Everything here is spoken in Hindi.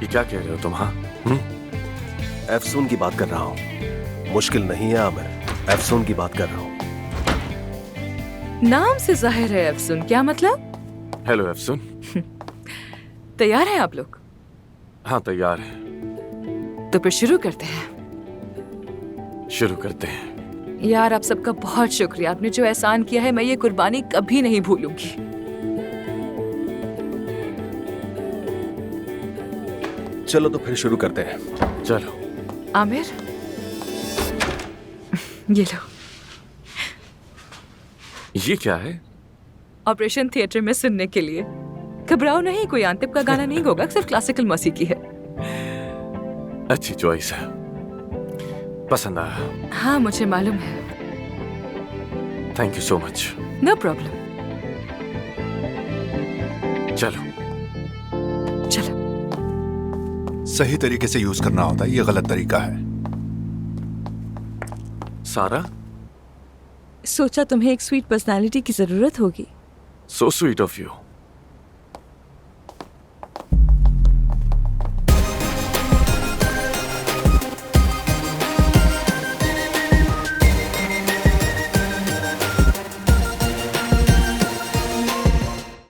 ये क्या कह रहे हो तुम? हाँ, एफसून की बात कर रहा हूँ। मुश्किल नहीं है आमिर, एफसून की बात कर रहा हूँ। नाम से जाहिर है एफसुन। क्या मतलब? हेलो एफसून। तैयार हैं आप लोग? हाँ तैयार है, तो फिर शुरू करते हैं। शुरू करते हैं। यार आप सबका बहुत शुक्रिया, आपने जो एहसान किया है मैं ये कुर्बानी कभी नहीं भूलूंगी। चलो तो फिर शुरू करते हैं। चलो। आमिर ये लो। ये क्या है? ऑपरेशन थिएटर में सुनने के लिए। घबराओ नहीं, कोई आंतिब का गाना नहीं होगा, सिर्फ क्लासिकल मौसीकी है। अच्छी चॉइस है, पसंद आया। हाँ मुझे मालूम है। Thank you so much. No problem. चलो। चलो। सही तरीके से यूज करना होता है, ये गलत तरीका है। सारा, सोचा तुम्हें एक स्वीट पर्सनालिटी की जरूरत होगी। So sweet of you.